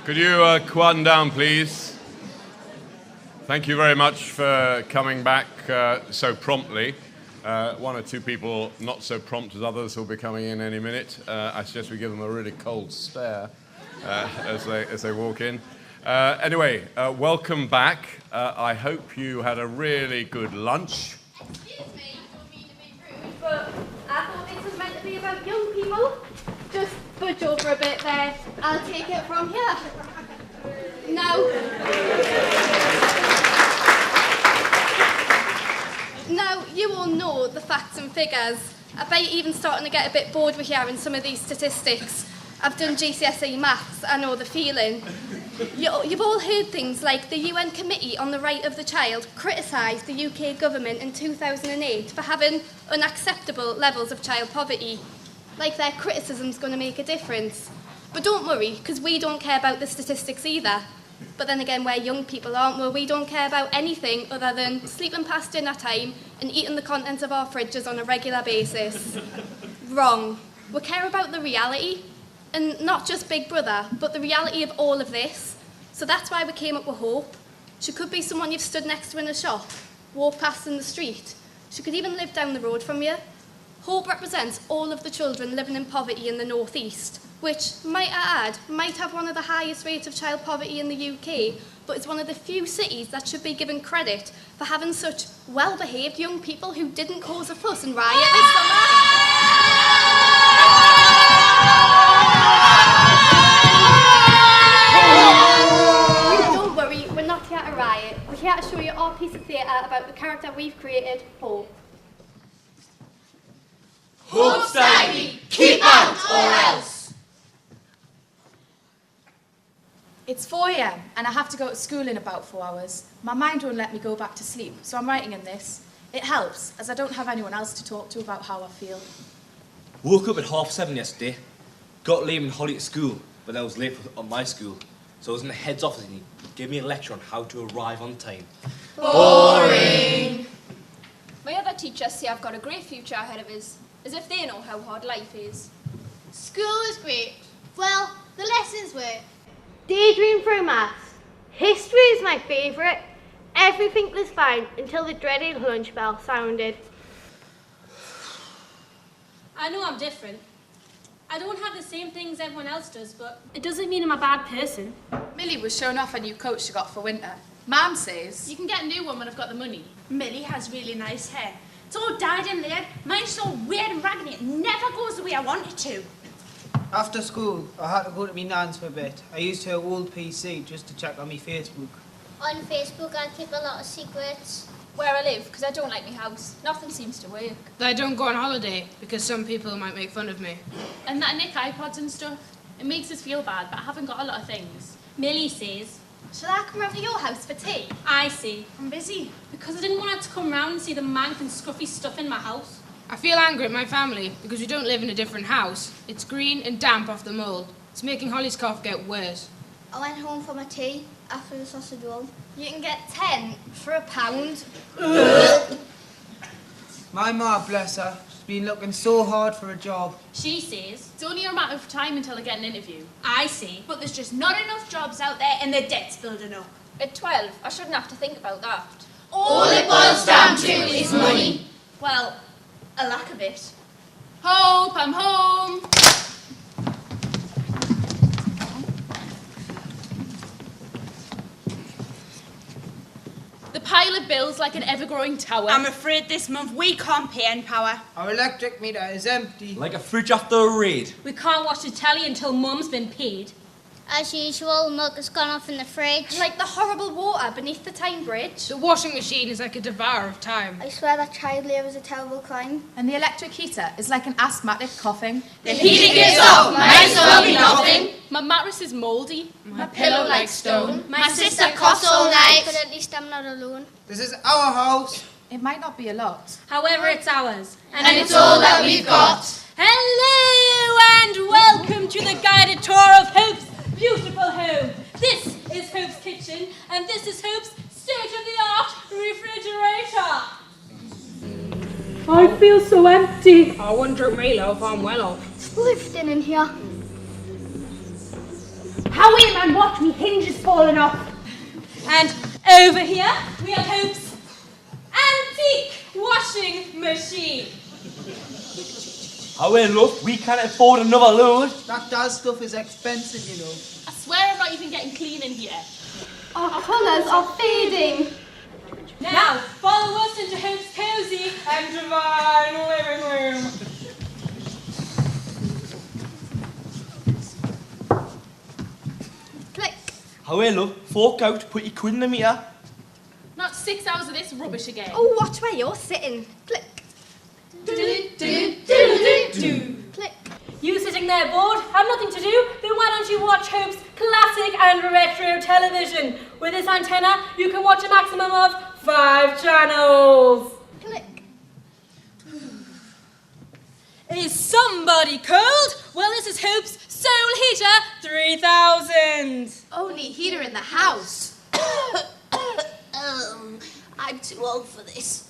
Could you quieten down, please? Thank you very much for coming back so promptly. One or two people not so prompt as others will be coming in any minute. I suggest we give them a really cold stare as they walk in. Anyway, welcome back. I hope you had a really good lunch. Excuse me, don't mean to be rude, but I thought this was meant to be about young people. Just budge over a bit there. I'll take it from here. No. Now, you all know the facts and figures. I bet you're even starting to get a bit bored with hearing some of these statistics. I've done GCSE maths, I know the feeling. You've all heard things like the UN Committee on the Right of the Child criticised the UK government in 2008 for having unacceptable levels of child poverty. Like their criticism's going to make a difference. But don't worry, because we don't care about the statistics either. But then again, we're young people, aren't we? We don't care about anything other than sleeping past dinner time and eating the contents of our fridges on a regular basis. Wrong. We care about the reality. And not just Big Brother, but the reality of all of this. So that's why we came up with Hope. She could be someone you've stood next to in a shop, walk past in the street. She could even live down the road from you. Hope represents all of the children living in poverty in the North East, which, might I add, might have one of the highest rates of child poverty in the UK, but it's one of the few cities that should be given credit for having such well-behaved young people who didn't cause a fuss and riot this summer. Don't worry, we're not here to riot. We're here to show you our piece of theatre about the character we've created, Hope. Hope Staggy, keep out or else! It's 4 a.m. and I have to go to school in about 4 hours. My mind won't let me go back to sleep, so I'm writing in this. It helps, as I don't have anyone else to talk to about how I feel. Woke up at 7:30 yesterday, got Liam and Holly at school, but I was late on my school, so I was in the head's office and he gave me a lecture on how to arrive on time. Boring! My other teachers say I've got a great future ahead of us, as if they know how hard life is. School was great. Well, the lessons were. Daydream through maths. History is my favourite. Everything was fine until the dreaded lunch bell sounded. I know I'm different. I don't have the same things everyone else does, but it doesn't mean I'm a bad person. Millie was showing off a new coat she got for winter. Mum says... You can get a new one when I've got the money. Millie has really nice hair. It's all dyed in there. Mine's so weird and raggedy, it never goes the way I want it to. After school, I had to go to my nan's for a bit. I used her old PC just to check on my Facebook. On Facebook, I keep a lot of secrets. Where I live, because I don't like my house. Nothing seems to work. I don't go on holiday, because some people might make fun of me. And that nick iPods and stuff, it makes us feel bad, but I haven't got a lot of things. Millie says... Shall I come round to your house for tea? I see. I'm busy. Because I didn't want her to come round and see the mank and scruffy stuff in my house. I feel angry at my family, because we don't live in a different house. It's green and damp off the mould. It's making Holly's cough get worse. I went home for my tea after the sausage roll. You can get 10 for £1. My ma, bless her, she's been looking so hard for a job. She says it's only a matter of time until I get an interview. I see, but there's just not enough jobs out there and the debt's building up. At 12, I shouldn't have to think about that. All it boils down to is money. Well, a lack of it. Hope, I'm home. The pile of bills like an ever-growing tower. I'm afraid this month we can't pay N-Power. Our electric meter is empty. Like a fridge after a raid. We can't watch the telly until Mum's been paid. As usual, milk has gone off in the fridge. Like the horrible water beneath the Tyne Bridge. The washing machine is like a devourer of time. I swear that child labour is a terrible crime. And the electric heater is like an asthmatic coughing. The heating is off, might as well be nothing. My mattress is mouldy. My pillow like stone. My sister coughs all night. But at least I'm not alone. This is our house. It might not be a lot. However, it's ours. And it's all that we've got. Hello and welcome to the guided tour of Hope's beautiful home. This is Hope's kitchen and this is Hope's state-of-the-art refrigerator. I feel so empty. I wouldn't drink me, love. I'm well off. It's lifting in here. Hurry, man, watch me hinges falling off. And over here, we have Hope's antique washing machine. Oh, well, look, we can't afford another load. That Daz stuff is expensive, you know. I swear I'm not even getting clean in here. Our colours are fading. Now, follow us into Hope's cosy and divine living room. Click. Oh, well, look, fork out, put your quid in the meter. Not 6 hours of this rubbish again. Oh, watch where you're sitting. Click. Click. You sitting there bored, have nothing to do? Then why don't you watch Hope's classic and retro television? With this antenna, you can watch a maximum of 5 channels. Click. Is somebody cold? Well, this is Hope's Soul Heater 3000. Only heater in the house. I'm too old for this.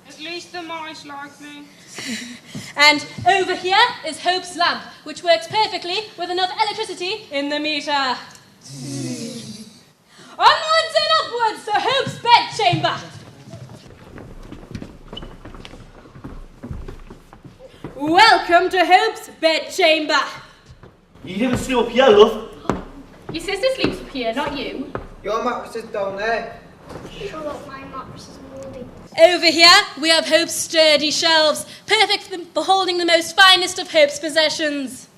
At least the mice like me. And over here is Hope's lamp, which works perfectly with enough electricity in the meter. Onwards and upwards to Hope's bedchamber. Welcome to Hope's bedchamber. You didn't sleep up here, love. Your sister sleeps up here, not you. Your mattress is down there. Shut up, my mattress is mouldy. Over here, we have Hope's sturdy shelves, perfect for holding the most finest of Hope's possessions.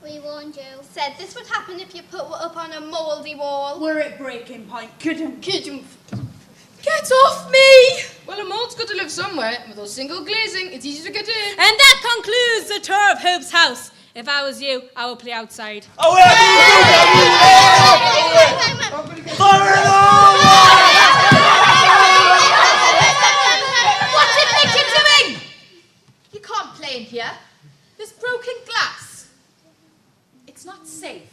We warned you. Said this would happen if you put it up on a mouldy wall. We're at breaking point. Couldn't. Get off me! Well, a mold's got to live somewhere, and with those single glazing, it's easy to get in. And that concludes the tour of Hope's house. If I was you, I would play outside. Oh, well, fire it all! What do you think you're doing? You can't play in here. There's broken glass. It's not safe.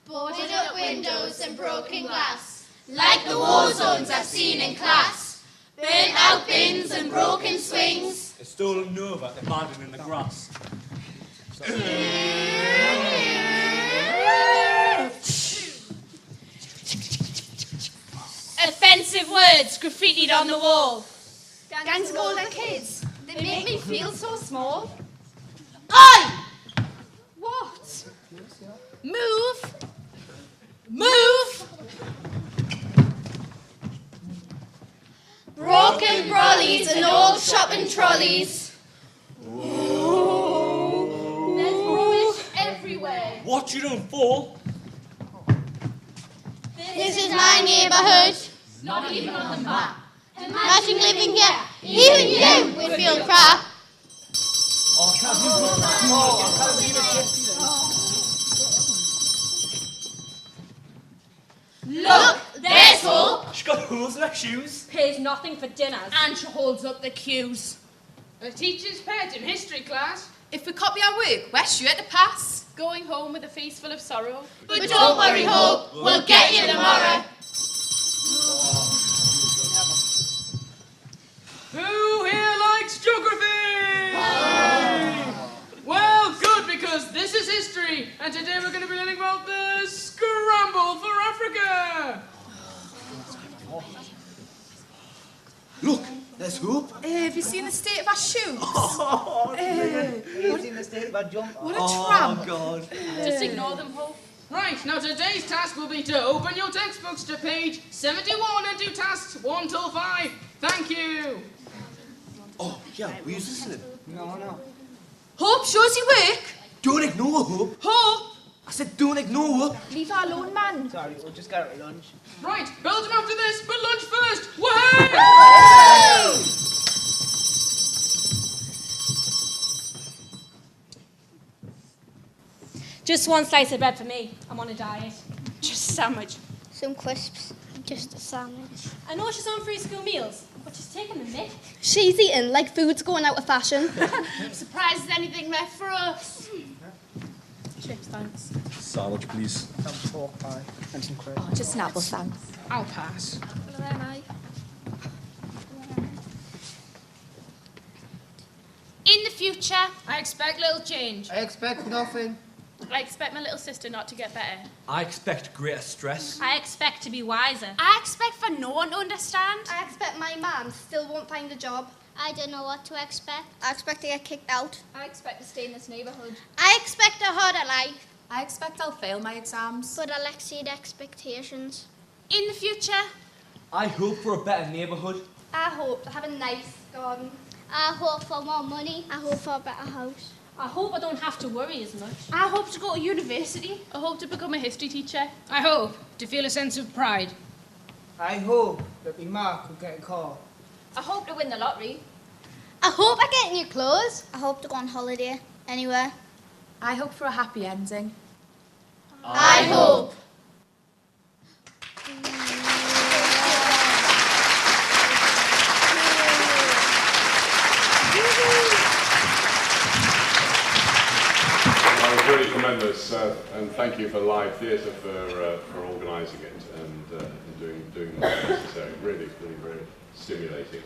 Boarded up windows and broken glass, like the war zones I've seen in class. Burnt out bins and broken swings. A stolen Nova abandoned in the grass. Offensive words graffitied on the wall. Gangs of older kids. They make me feel so small. Oi! What? Move! Move! Broken brollies and old shopping trolleys. There's rubbish everywhere. What, you don't fall? This is my neighbourhood. Not even on the map. Imagine living here. Even you would feel crap. Look, there's Hope. She's got holes in her shoes. Pays nothing for dinners. And she holds up the cues. A teacher's pet in history class. If we copy our work, we're sure to pass. Going home with a face full of sorrow. But don't worry, Hope. We'll get you tomorrow. Who here likes geography? Well, good, because this is history, and today we're going to be learning about the scramble for Africa. Look, there's Hope. Have you seen the state of our shoes? He's in the state of a jump. What a tramp. Oh, God. Just ignore them, Hope. Right, now today's task will be to open your textbooks to page 71 and do tasks 1 till 5. Thank you. Oh, yeah, we use this in. No. Hope, shows you work. Don't ignore Hope. Hope. I said don't ignore her. Leave her alone, man. Sorry, we'll just get her at lunch. Right, Belgium after this, but lunch first. Wahey! Just one slice of bread for me. I'm on a diet. Just a sandwich. Some crisps. Just a sandwich. I know she's on free school meals, but she's taking the mick. She's eating like food's going out of fashion. I'm surprised there's anything left for us. Chips, thanks. Sandwich, please. Some pork pie and some crisps. Oh, just an apple, thanks. I'll pass. In the future, future? I expect little change. I expect nothing. I expect my little sister not to get better. I expect greater stress. I expect to be wiser. I expect for no one to understand. I expect my mum still won't find a job. I don't know what to expect. I expect to get kicked out. I expect to stay in this neighbourhood. I expect a harder life. I expect I'll fail my exams. But I'll exceed expectations. In the future, I hope for a better neighbourhood. I hope to have a nice garden. I hope for more money. I hope for a better house. I hope I don't have to worry as much. I hope to go to university. I hope to become a history teacher. I hope to feel a sense of pride. I hope that my Mark will get a car. I hope to win the lottery. I hope I get new clothes. I hope to go on holiday anywhere. I hope for a happy ending. I hope. That was really tremendous, and thank you for Live Theatre for organising it and doing what's necessary. Really, really very stimulating.